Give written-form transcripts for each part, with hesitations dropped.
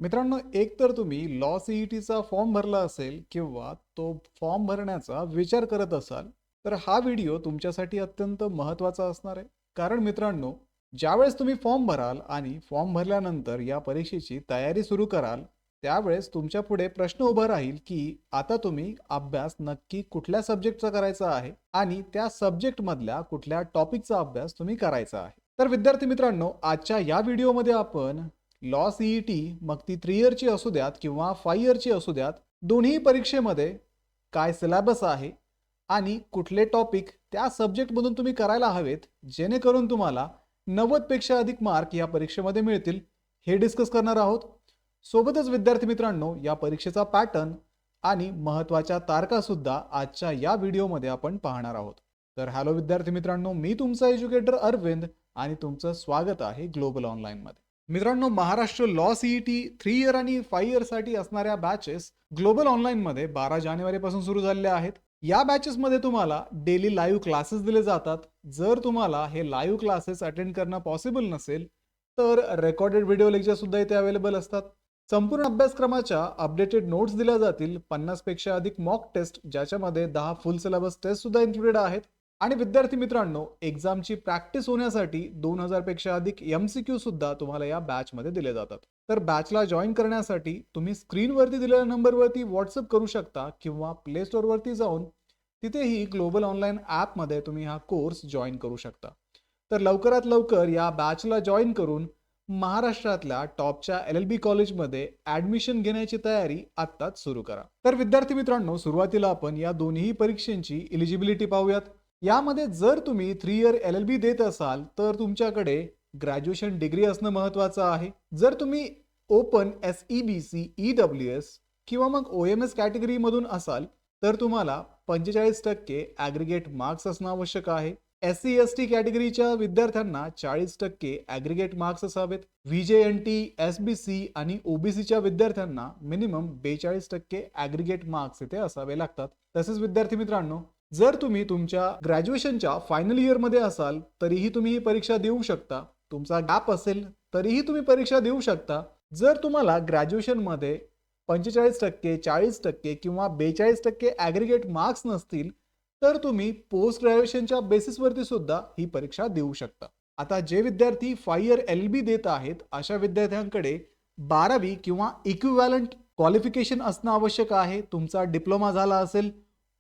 मित्रांनो, एक तर तुम्ही लॉ सीईटीचा फॉर्म भरला असेल किंवा तो फॉर्म भरण्याचा विचार करत असाल, तर हा व्हिडिओ तुमच्यासाठी अत्यंत महत्त्वाचा असणार आहे. कारण मित्रांनो, ज्यावेळेस तुम्ही फॉर्म भराल आणि फॉर्म भरल्यानंतर या परीक्षेची तयारी सुरू कराल, त्यावेळेस तुमच्यापुढे प्रश्न उभा राहील, की आता तुम्ही अभ्यास नक्की कुठल्या सब्जेक्टचा करायचा आहे आणि त्या सब्जेक्टमधल्या कुठल्या टॉपिकचा अभ्यास तुम्ही करायचा आहे. तर विद्यार्थी मित्रांनो, आजच्या या व्हिडिओमध्ये आपण लॉ सीईटी मग ती 3 इयरची असू द्यात किंवा 5 इयरची असू द्यात, दोन्ही परीक्षेमध्ये काय सिलेबस आहे आणि कुठले टॉपिक त्या सब्जेक्टमधून तुम्ही करायला हवेत, जेणेकरून तुम्हाला 90 पेक्षा अधिक मार्क या परीक्षेमध्ये मिळतील, हे डिस्कस करणार आहोत. सोबतच विद्यार्थी मित्रांनो, या परीक्षेचा पॅटर्न आणि महत्त्वाच्या तारखा सुद्धा आजच्या या व्हिडिओमध्ये आपण पाहणार आहोत. तर हॅलो विद्यार्थी मित्रांनो, मी तुमचा एज्युकेटर अरविंद आणि तुमचं स्वागत आहे ग्लोबल ऑनलाईनमध्ये. मित्रांनो, महाराष्ट्र लॉ सीईटी 3 इयर आणि 5 इयरसाठी असणाऱ्या बॅचेस ग्लोबल ऑनलाईनमध्ये 12 जानेवारीपासून सुरू झालेल्या आहेत. या बॅचेसमध्ये तुम्हाला डेली लाईव्ह क्लासेस दिले जातात. जर तुम्हाला हे लाईव्ह क्लासेस अटेंड करणं पॉसिबल नसेल, तर रेकॉर्डेड व्हिडिओ लेक्चर सुद्धा इथे अवेलेबल असतात. संपूर्ण अभ्यासक्रमाच्या अपडेटेड नोट्स दिल्या जातील. 50 पेक्षा अधिक मॉक टेस्ट, ज्याच्यामध्ये 10 फुल सिलेबस टेस्ट सुद्धा इन्क्लुडेड आहेत. आणि विद्यार्थी मित्रांनो, एक्झामची प्रॅक्टिस होण्यासाठी 2000 पेक्षा अधिक MCQ सुद्धा तुम्हाला या बॅचमध्ये दिले जातात. तर बॅचला जॉईन करण्यासाठी तुम्ही स्क्रीनवरती दिलेल्या नंबरवरती व्हॉट्सअप करू शकता किंवा प्ले स्टोअरवरती जाऊन तिथेही ग्लोबल ऑनलाईन ॲपमध्ये तुम्ही हा कोर्स जॉईन करू शकता. तर लवकरात लवकर या बॅचला जॉईन करून महाराष्ट्रातल्या टॉपच्या LLB कॉलेजमध्ये ॲडमिशन घेण्याची तयारी आत्ताच सुरू करा. तर विद्यार्थी मित्रांनो, सुरुवातीला आपण या दोन्ही परीक्षांची एलिजिबिलिटी पाहूयात. यामध्ये जर तुम्ही 3 इयर LLB देत असाल, तर तुमच्याकडे ग्रॅज्युएशन डिग्री असणं महत्त्वाचं आहे. जर तुम्ही ओपन SEBC, EWS किंवा मग OMS कॅटेगरीमधून असाल, तर तुम्हाला 45% ॲग्रिगेट मार्क्स असणं आवश्यक आहे. SC/ST कॅटेगरीच्या विद्यार्थ्यांना 40% ॲग्रिगेट मार्क्स असावेत. VJNT, SBC आणि OBCच्या विद्यार्थ्यांना मिनिमम 42% ॲग्रिगेट मार्क्स इथे असावे लागतात. तसेच विद्यार्थी मित्रांनो, जर तुम्ही तुमच्या ग्रॅज्युएशनच्या फायनल इयरमध्ये असाल, तरीही तुम्ही ही परीक्षा देऊ शकता. तुमचा गॅप असेल तरीही तुम्ही परीक्षा देऊ शकता. जर तुम्हाला ग्रॅज्युएशनमध्ये 45%, 40% किंवा 42% ॲग्रिगेट मार्क्स नसतील, तर तुम्ही पोस्ट ग्रॅज्युएशनच्या बेसिसवरती सुद्धा ही परीक्षा देऊ शकता. आता जे विद्यार्थी 5 इयर LLB देत आहेत, अशा विद्यार्थ्यांकडे 12वी किंवा इक्विव्हॅलंट क्वालिफिकेशन असणं आवश्यक आहे. तुमचा डिप्लोमा झाला असेल,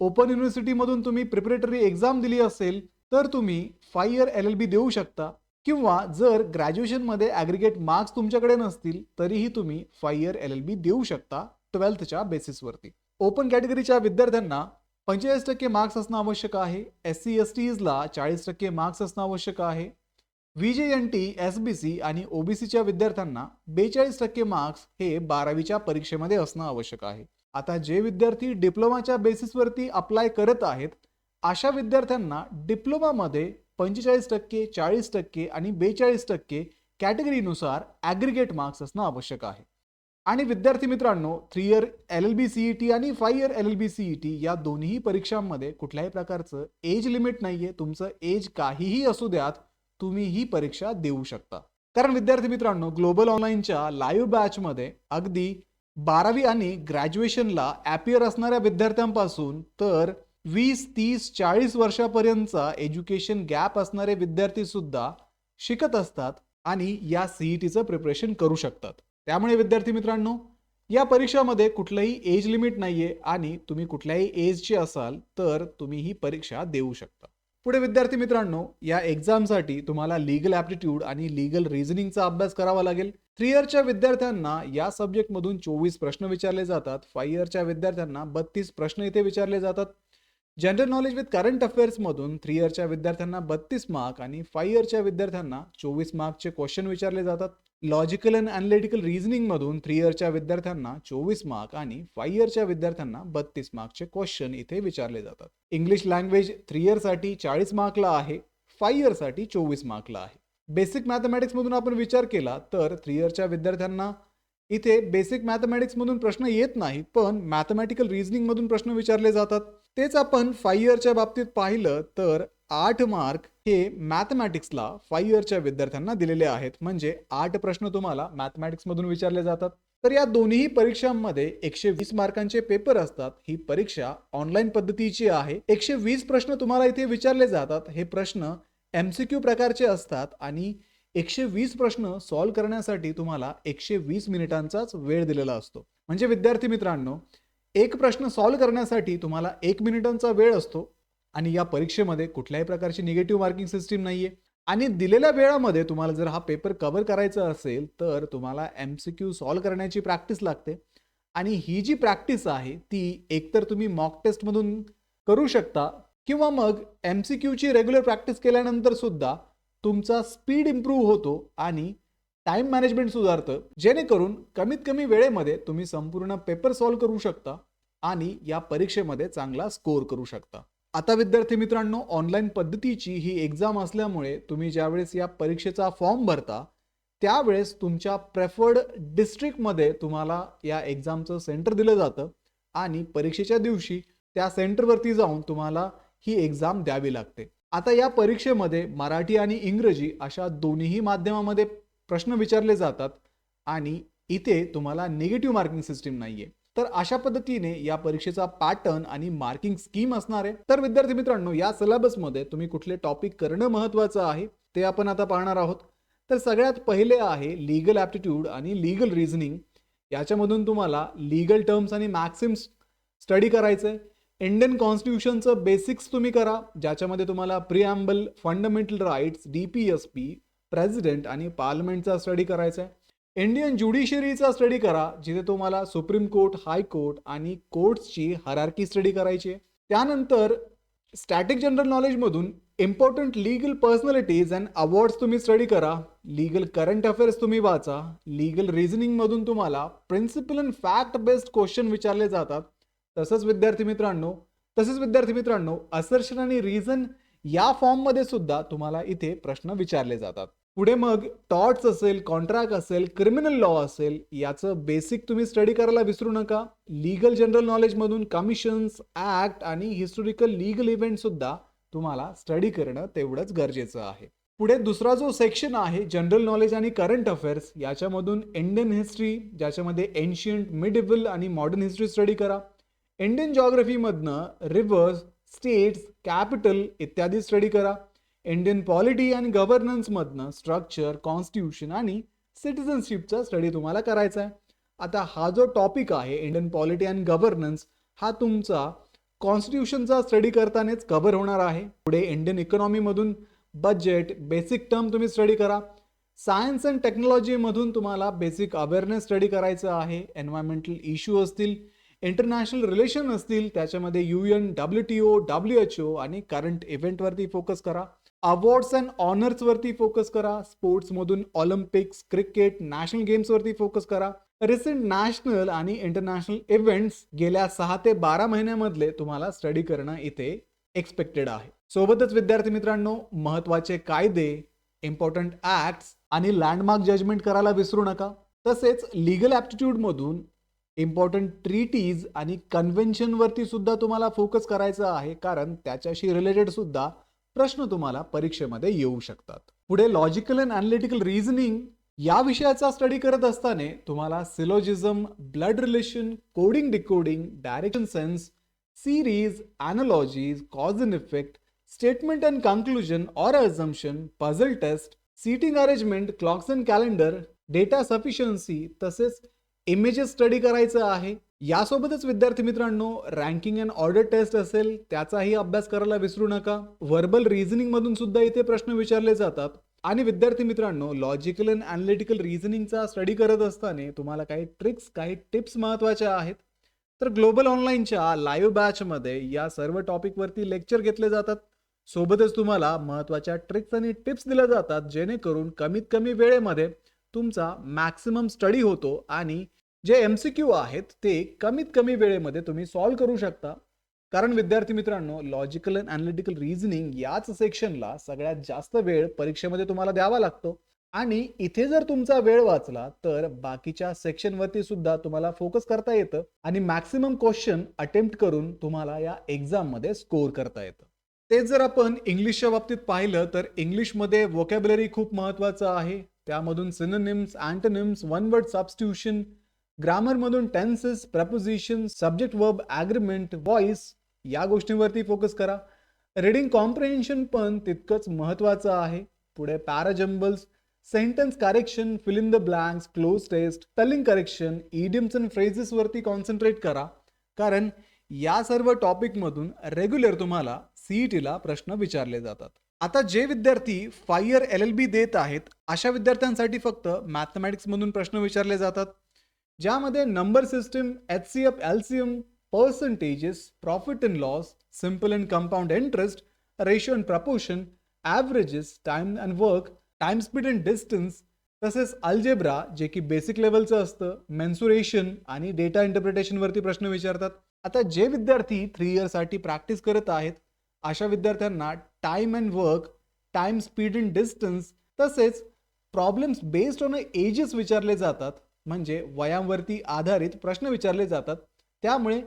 ओपन युनिव्हर्सिटीमधून तुम्ही प्रिपरेटरी एक्झाम दिली असेल, तर तुम्ही 5 इयर LLB देऊ शकता. किंवा जर ग्रॅज्युएशनमध्ये ॲग्रिगेट मार्क्स तुमच्याकडे नसतील, तरीही तुम्ही 5 इयर LLB देऊ शकता 12thच्या बेसिसवरती. ओपन कॅटेगरीच्या विद्यार्थ्यांना 45% मार्क्स असणं आवश्यक आहे. SC/STजला 40% मार्क्स असणं आवश्यक आहे. VJNT, SBC आणि OBCच्या विद्यार्थ्यांना 42% मार्क्स हे 12वीच्या परीक्षेमध्ये असणं आवश्यक आहे. आता जे विद्यार्थी डिप्लोमाच्या बेसिसवरती अप्लाय करत आहेत, अशा विद्यार्थ्यांना डिप्लोमामध्ये 45%, 40% आणि 42% कॅटेगरीनुसार ॲग्रिगेट मार्क्स असणं आवश्यक आहे. आणि विद्यार्थी मित्रांनो, 3 इयर LLB CET आणि 5 इयर LLB CET या दोन्ही परीक्षांमध्ये कुठल्याही प्रकारचं एज लिमिट नाहीये. तुमचं एज काहीही असू द्यात, तुम्ही ही परीक्षा देऊ शकता. कारण विद्यार्थी मित्रांनो, ग्लोबल ऑनलाईनच्या लाईव्ह बॅचमध्ये अगदी 12वी आणि ग्रॅज्युएशनला ॲपियर असणाऱ्या विद्यार्थ्यांपासून तर 20, 30, 40 वर्षापर्यंतचा एज्युकेशन गॅप असणारे विद्यार्थी सुद्धा शिकत असतात आणि या CETचं प्रिपरेशन करू शकतात. त्यामुळे विद्यार्थी मित्रांनो, या परीक्षामध्ये कुठलंही एज लिमिट नाहीये आणि तुम्ही कुठल्याही एजचे असाल, तर तुम्ही ही परीक्षा देऊ शकता. पुढे विद्यार्थी मित्रांनो, या एक्झामसाठी तुम्हाला लीगल ॲप्टिट्यूड आणि लीगल रिझनिंगचा अभ्यास करावा लागेल. 3 इयरच्या विद्यार्थ्यांना या सब्जेक्टमधून 24 प्रश्न विचारले जातात. 5 इयरच्या विद्यार्थ्यांना 32 प्रश्न इथे विचारले जातात. जनरल नॉलेज विथ करंट अफेअर्समधून 3 इयरच्या विद्यार्थ्यांना 32 मार्क आणि 5 इयरच्या विद्यार्थ्यांना 24 मार्कचे क्वेश्चन विचारले जातात. लॉजिकल अँड ॲनालिटिकल रिझनिंगमधून 3 इयरच्या विद्यार्थ्यांना 24 मार्क आणि 5 इयरच्या विद्यार्थ्यांना 32 मार्कचे क्वेश्चन इथे विचारले जातात. इंग्लिश लँग्वेज 3 इयरसाठी 40 मार्कला आहे, 5 इयरसाठी 24 मार्कला आहे. बेसिक मॅथमॅटिक्समधून आपण विचार केला तर 3 इयरच्या विद्यार्थ्यांना इथे बेसिक मॅथमॅटिक्समधून प्रश्न येत नाही, पण मॅथमॅटिकल रिझनिंगमधून प्रश्न विचारले जातात. तेच आपण 5 इयरच्या बाबतीत पाहिलं तर 8 मार्क हे मॅथमॅटिक्सला 5 इयरच्या विद्यार्थ्यांना दिलेले आहेत. म्हणजे 8 प्रश्न तुम्हाला मॅथमॅटिक्समधून विचारले जातात. तर या दोन्ही परीक्षांमध्ये 120 मार्कांचे पेपर असतात. ही परीक्षा ऑनलाईन पद्धतीची आहे. 120 प्रश्न तुम्हाला इथे विचारले जातात. हे प्रश्न एमसीक्यू प्रकारचे असतात आणि 120 प्रश्न सॉल्व्ह करण्यासाठी तुम्हाला 120 मिनिटांचाच वेळ दिलेला असतो. म्हणजे विद्यार्थी मित्रांनो, एक प्रश्न सॉल्व्ह करण्यासाठी तुम्हाला 1 मिनिटांचा वेळ असतो आणि या परीक्षेमध्ये कुठल्याही प्रकारची निगेटिव्ह मार्किंग सिस्टीम नाहीये. आणि दिलेल्या वेळामध्ये तुम्हाला जर हा पेपर कव्हर करायचा असेल तर तुम्हाला एमसीक्यू सॉल्व्ह करण्याची प्रॅक्टिस लागते. आणि ही जी प्रॅक्टिस आहे ती एकतर तुम्ही मॉक टेस्टमधून करू शकता किंवा मग एमसीक्यूची रेग्युलर प्रॅक्टिस केल्यानंतर सुद्धा तुमचा स्पीड इम्प्रूव्ह होतो आणि टाइम मॅनेजमेंट सुधारतं, जेणेकरून कमीत कमी वेळेमध्ये तुम्ही संपूर्ण पेपर सॉल्व्ह करू शकता आणि या परीक्षेमध्ये चांगला स्कोर करू शकता. आता विद्यार्थी मित्रांनो, ऑनलाईन पद्धतीची ही एक्झाम असल्यामुळे तुम्ही ज्यावेळेस या परीक्षेचा फॉर्म भरता त्यावेळेस तुमच्या प्रेफर्ड डिस्ट्रिक्टमध्ये तुम्हाला या एक्झामचं सेंटर दिलं जातं आणि परीक्षेच्या दिवशी त्या सेंटरवरती जाऊन तुम्हाला ही एक्झाम द्यावी लागते. आता या परीक्षेमध्ये मराठी आणि इंग्रजी अशा दोन्ही माध्यमामध्ये प्रश्न विचारले जातात आणि इथे तुम्हाला निगेटिव्ह मार्किंग सिस्टीम नाहीये. तर अशा पद्धतीने या परीक्षेचा पॅटर्न आणि मार्किंग स्कीम असणार आहे. तर विद्यार्थी मित्रांनो, या सिलेबसमध्ये तुम्ही कुठले टॉपिक करणं महत्त्वाचं आहे ते आपण आता पाहणार आहोत. तर सगळ्यात पहिले आहे लीगल ॲप्टिट्यूड आणि लीगल रिझनिंग. याच्यामधून तुम्हाला लीगल टर्म्स आणि मॅक्सिम्स स्टडी करायचं आहे. इंडियन कॉन्स्टिट्यूशनचं बेसिक्स तुम्ही करा, ज्याच्यामध्ये तुम्हाला प्रिॲम्बल, फंडामेंटल राईट्स, DPSP, प्रेसिडेंट आणि पार्लमेंटचा स्टडी करायचा आहे. इंडियन ज्युडिशरीचा स्टडी करा, जिथे तुम्हाला सुप्रीम कोर्ट, हायकोर्ट आणि कोर्ट्सची हायरार्की स्टडी करायची आहे. त्यानंतर स्टॅटिक जनरल नॉलेजमधून important legal personalities and awards तुम्ही स्टडी करा. लीगल करंट अफेअर्स तुम्ही वाचा. लीगल रिझनिंगमधून तुम्हाला principle and fact based question विचारले जातात. तसंच विद्यार्थी मित्रांनो असर्शन आणि रिझन या फॉर्ममध्ये सुद्धा तुम्हाला इथे प्रश्न विचारले जातात. पुढे मग टॉर्ट्स असेल, कॉन्ट्रॅक्ट असेल, क्रिमिनल लॉ असेल, याचं बेसिक तुम्ही स्टडी करायला विसरू नका. लीगल जनरल नॉलेजमधून कमिशन्स, ऍक्ट आणि हिस्टोरिकल लीगल इव्हेंट सुद्धा तुम्हाला स्टडी करणं तेवढंच गरजेचं आहे. पुढे दुसरा जो सेक्शन आहे जनरल नॉलेज आणि करंट अफेअर्स, याच्यामधून इंडियन हिस्ट्री, ज्याच्यामध्ये एन्शियंट, मिडिव्हल आणि मॉडर्न हिस्ट्री स्टडी करा. इंडियन जॉग्रफीमधनं रिव्हर्स, स्टेट्स, कॅपिटल इत्यादी स्टडी करा. इंडियन पॉलिटी आणि गव्हर्नन्समधनं स्ट्रक्चर, कॉन्स्टिट्यूशन आणि सिटिझनशिपचा स्टडी तुम्हाला करायचा आहे. आता हा जो टॉपिक आहे इंडियन पॉलिटी आणि गव्हर्नन्स, हा तुमचा कॉन्स्टिट्यूशनचा स्टडी करतानाच कव्हर होणार आहे. पुढे इंडियन इकॉनॉमीमधून बजेट, बेसिक टर्म तुम्ही स्टडी करा. सायन्स अँड टेक्नॉलॉजीमधून तुम्हाला बेसिक अवेअरनेस स्टडी करायचं आहे. एन्व्हायरमेंटल इश्यू असतील, इंटरनॅशनल रिलेशन असतील, त्याच्यामध्ये UN, WTO, WHO आणि करंट इव्हेंटवरती फोकस करा. अवॉर्ड्स अँड ऑनर्सवरती फोकस करा. स्पोर्ट्समधून ऑलिम्पिक्स, क्रिकेट, नॅशनल गेम्सवरती फोकस करा. रिसेंट नॅशनल आणि इंटरनॅशनल इव्हेंट्स गेल्या 6 ते 12 महिन्यामधले तुम्हाला स्टडी करणं इथे एक्सपेक्टेड आहे. सोबतच विद्यार्थी मित्रांनो, महत्त्वाचे कायदे, इम्पॉर्टंट ऍक्ट्स आणि लँडमार्क जजमेंट करायला विसरू नका. तसेच लीगल ॲप्टिट्यूडमधून इम्पॉर्टंट ट्रीटीज आणि कन्व्हेन्शनवरती सुद्धा तुम्हाला फोकस करायचा आहे, कारण त्याच्याशी रिलेटेड सुद्धा प्रश्न तुम्हाला परीक्षेमध्ये येऊ शकतात. पुढे लॉजिकल अँड ॲनालिटिकल रिझनिंग या विषयाचा स्टडी करत असताना तुम्हाला syllogism, blood relation, coding decoding, direction sense, series, analogies, cause and effect, statement and conclusion or assumption, puzzle test, seating arrangement, clocks and calendar, data sufficiency तसेच images study करायचं आहे. यासोबतच विद्यार्थी मित्रांनो, रँकिंग अँड ऑर्डर टेस्ट असेल त्याचाही अभ्यास करायला विसरू नका. व्हर्बल रिझनिंग मधून सुद्धा इथे प्रश्न विचारले जातात. आणि विद्यार्थी मित्रांनो, लॉजिकल अँड ॲनालिटिकल रिझनिंगचा स्टडी करत असताना तुम्हाला काही ट्रिक्स, काही टिप्स महत्त्वाच्या आहेत. तर ग्लोबल ऑनलाईनच्या लाईव्ह बॅचमध्ये या सर्व टॉपिकवरती लेक्चर घेतले जातात. सोबतच तुम्हाला महत्त्वाच्या ट्रिक्स आणि टिप्स दिल्या जातात, जेणेकरून कमीत कमी वेळेमध्ये तुमचा मॅक्सिमम स्टडी होतो आणि जे MCQ आहेत ते कमीत कमी वेळेमध्ये तुम्ही सॉल्व्ह करू शकता. कारण विद्यार्थी मित्रांनो, लॉजिकल अँड ॲनालिटिकल रिझनिंग याच सेक्शनला सगळ्यात जास्त वेळ परीक्षेमध्ये तुम्हाला द्यावा लागतो आणि इथे जर तुमचा वेळ वाचला तर बाकीच्या सेक्शनवरती सुद्धा तुम्हाला फोकस करता येतं आणि मॅक्सिमम क्वेश्चन अटेम्प्ट करून तुम्हाला या एक्झाममध्ये स्कोर करता येतं. तेच जर आपण इंग्लिशच्या बाबतीत पाहिलं तर इंग्लिशमध्ये व्होकॅब्युलरी खूप महत्त्वाचं आहे. त्यामधून synonyms, antonyms, one word substitution, ग्रामरमधून tenses, preposition, subject verb, agreement, voice या गोष्टींवरती फोकस करा. रीडिंग कॉम्प्रिहेन्शन पण तितकंच महत्त्वाचं आहे. पुढे parajumbles, sentence correction, fill in the blanks, cloze test, spelling correction, idioms and phrases वरती कॉन्सन्ट्रेट करा. कारण या सर्व टॉपिकमधून रेग्युलर तुम्हाला सीईटीला प्रश्न विचारले जातात. आता जे विद्यार्थी फायर LLB देत आहेत अशा विद्यार्थ्यांसाठी फक्त मॅथमॅटिक्समधून प्रश्न विचारले जातात, ज्यामध्ये number system, HCF, LCM, percentages, profit and loss, simple and compound interest, ratio and proportion, averages, time and work, time speed and distance, तसेच अल्जेब्रा जे की बेसिक लेवलचं असतं, मेन्सुरेशन आणि डेटा इंटरप्रिटेशन वरती प्रश्न विचारतात. आता जे विद्यार्थी 3 इयर्ससाठी प्रॅक्टिस करत आहेत अशा विद्यार्थ्यांना time and work, time speed and distance तसेच प्रॉब्लेम्स बेस्ड ऑन एजेस विचारले जातात, म्हणजे वयांवरती आधारित प्रश्न विचारले जातात. त्यामुळे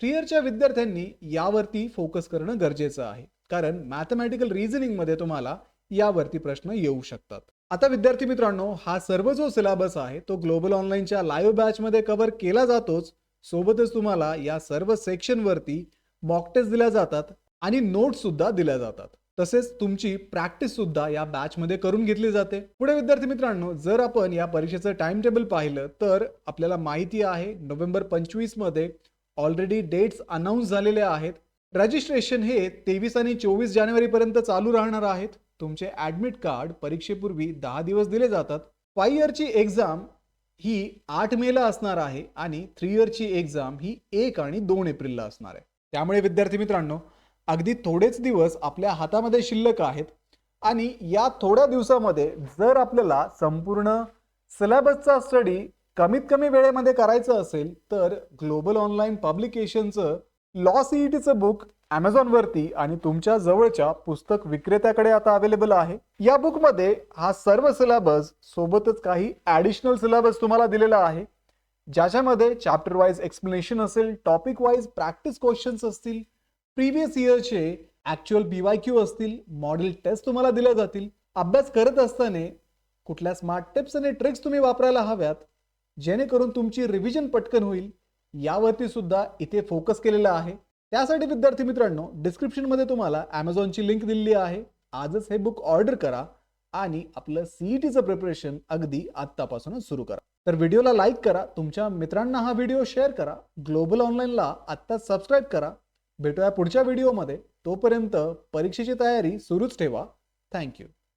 3 इयरच्या विद्यार्थ्यांनी यावरती फोकस करणं गरजेचं आहे, कारण मॅथमॅटिकल रिझनिंगमध्ये तुम्हाला यावरती प्रश्न येऊ शकतात. आता विद्यार्थी मित्रांनो, हा सर्व जो सिलेबस आहे तो ग्लोबल ऑनलाईनच्या लाईव्ह बॅचमध्ये कव्हर केला जातोच. सोबतच तुम्हाला या सर्व सेक्शनवरती मॉक टेस्ट दिल्या जातात आणि नोट्स सुद्धा दिल्या जातात. तसेच तुमची प्रॅक्टिस सुद्धा या बॅचमध्ये करून घेतली जाते. पुढे विद्यार्थी मित्रांनो, जर आपण या परीक्षेचं टाइम टेबल पाहिलं तर आपल्याला माहिती आहे नोव्हेंबर 25 मध्ये ऑलरेडी डेट्स अनाऊन्स झालेले आहेत. रजिस्ट्रेशन हे 23 आणि 24 जानेवारीपर्यंत चालू राहणार आहेत. तुमचे ॲडमिट कार्ड परीक्षेपूर्वी 10 दिवस दिले जातात. 5 इयरची एक्झाम ही 8 मेला असणार आहे आणि 3 इयरची एक्झाम ही 1 आणि 2 एप्रिलला असणार आहे. त्यामुळे विद्यार्थी मित्रांनो, अगदी थोडेच दिवस आपल्या हातामध्ये शिल्लक आहेत आणि या थोड्या दिवसामध्ये जर आपल्याला संपूर्ण सिलेबसचा स्टडी कमीत कमी वेळेमध्ये करायचं असेल तर ग्लोबल ऑनलाईन पब्लिकेशनचं लॉ सीईटीचं बुक Amazonवरती आणि तुमच्या जवळच्या पुस्तक विक्रेत्याकडे आता अवेलेबल आहे. या बुकमध्ये हा सर्व सिलेबस सोबतच काही ॲडिशनल सिलेबस तुम्हाला दिलेला आहे, ज्याच्यामध्ये चॅप्टर वाईज एक्सप्लेनेशन असेल, टॉपिक वाईज प्रॅक्टिस क्वेश्चन्स असतील, प्रीवियस इयरचे ॲक्च्युअल PYQ असतील, मॉडेल टेस्ट तुम्हाला दिल्या जातील. अभ्यास करत असताना कुठल्या स्मार्ट टिप्स आणि ट्रिक्स तुम्ही वापरायला हव्यात, जेणेकरून तुमची रिव्हिजन पटकन होईल, यावरती सुद्धा इथे फोकस केलेला आहे. त्यासाठी विद्यार्थी मित्रांनो, डिस्क्रिप्शनमध्ये तुम्हाला Amazonची लिंक दिलेली आहे. आजच हे बुक ऑर्डर करा आणि आपलं सीईटीचं प्रिपरेशन अगदी आत्तापासूनच सुरू करा. तर व्हिडिओला लाईक करा, तुमच्या मित्रांना हा व्हिडिओ शेअर करा, ग्लोबल ऑनलाईनला आत्ताच सबस्क्राईब करा. भेटूया पुढच्या व्हिडिओमध्ये. तोपर्यंत परीक्षेची तयारी सुरूच ठेवा. थँक्यू.